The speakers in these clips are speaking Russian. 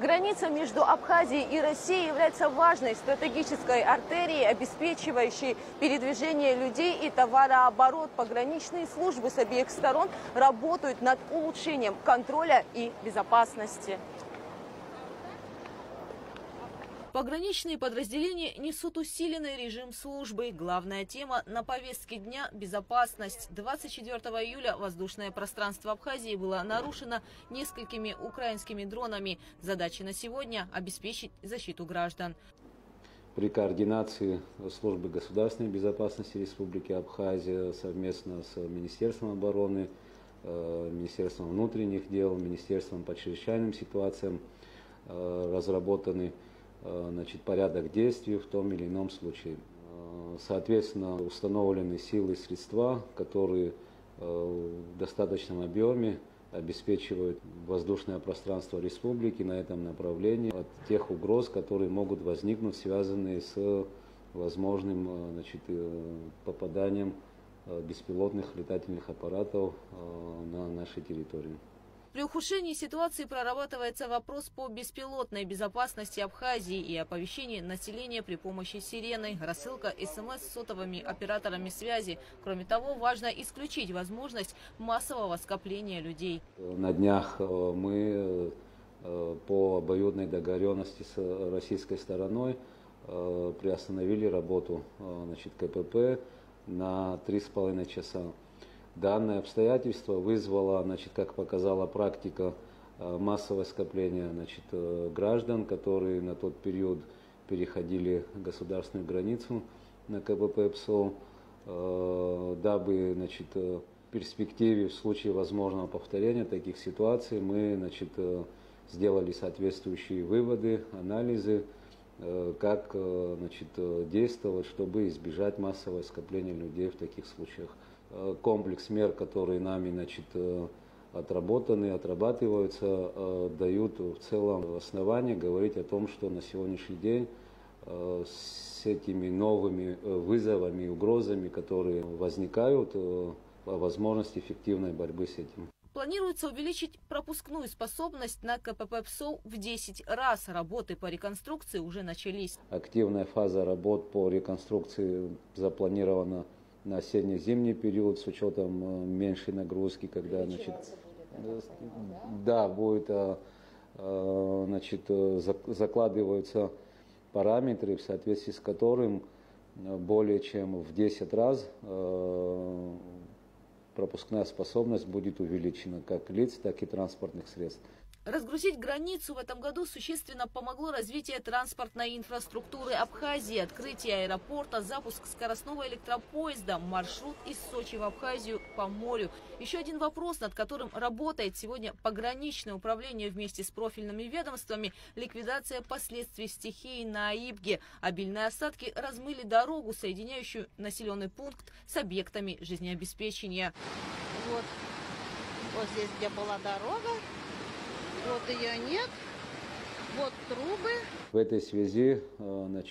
Граница между Абхазией и Россией является важной стратегической артерией, обеспечивающей передвижение людей и товарооборот. Пограничные службы с обеих сторон работают над улучшением контроля и безопасности. Пограничные подразделения несут усиленный режим службы. Главная тема на повестке дня – безопасность. 24 июля воздушное пространство Абхазии было нарушено несколькими украинскими дронами. Задача на сегодня – обеспечить защиту граждан. При координации службы государственной безопасности Республики Абхазия совместно с Министерством обороны, Министерством внутренних дел, Министерством по чрезвычайным ситуациям разработаны порядок действий в том или ином случае. Соответственно, установлены силы и средства, которые в достаточном объеме обеспечивают воздушное пространство республики на этом направлении от тех угроз, которые могут возникнуть, связанные с возможным попаданием беспилотных летательных аппаратов на нашей территории. При ухудшении ситуации прорабатывается вопрос по беспилотной безопасности Абхазии и оповещении населения при помощи сирены, рассылка СМС сотовыми операторами связи. Кроме того, важно исключить возможность массового скопления людей. На днях мы по обоюдной договоренности с российской стороной приостановили работу КПП на 3,5 часа. Данное обстоятельство вызвало, как показала практика, массовое скопление граждан, которые на тот период переходили государственную границу на КПП ПСО, дабы в перспективе, в случае возможного повторения таких ситуаций, мы сделали соответствующие выводы, анализы, как действовать, чтобы избежать массового скопления людей в таких случаях. Комплекс мер, которые нами отработаны, отрабатываются, дают в целом основание говорить о том, что на сегодняшний день с этими новыми вызовами и угрозами, которые возникают, возможность эффективной борьбы с этим. Планируется увеличить пропускную способность на КПП ПСО в 10 раз. Работы по реконструкции уже начались. Активная фаза работ по реконструкции запланирована на осенне-зимний период с учетом меньшей нагрузки, когда закладываются параметры, в соответствии с которым более чем в 10 раз пропускная способность будет увеличена как лиц, так и транспортных средств. Разгрузить границу в этом году существенно помогло развитие транспортной инфраструктуры Абхазии, открытие аэропорта, запуск скоростного электропоезда, маршрут из Сочи в Абхазию по морю. Еще один вопрос, над которым работает сегодня пограничное управление вместе с профильными ведомствами – ликвидация последствий стихии на Аибге. Обильные осадки размыли дорогу, соединяющую населенный пункт с объектами жизнеобеспечения. Вот здесь, где была дорога. Вот ее нет, вот трубы. В этой связи, на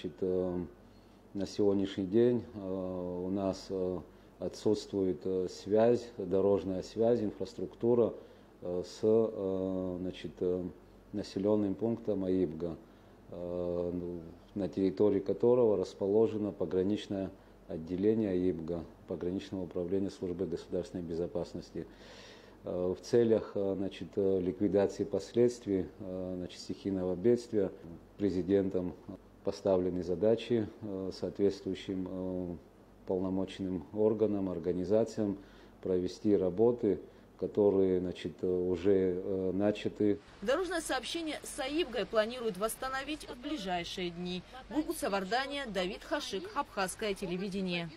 сегодняшний день у нас отсутствует связь, дорожная связь, инфраструктура с населенным пунктом Аибга, на территории которого расположено пограничное отделение Аибга, пограничного управления службы государственной безопасности. В целях ликвидации последствий стихийного бедствия президентом поставлены задачи соответствующим полномочным органам, организациям провести работы, которые уже начаты. Дорожное сообщение с Аибгой планируют восстановить в ближайшие дни. Гугу Савардания, Давид Хашик, Абхазское телевидение.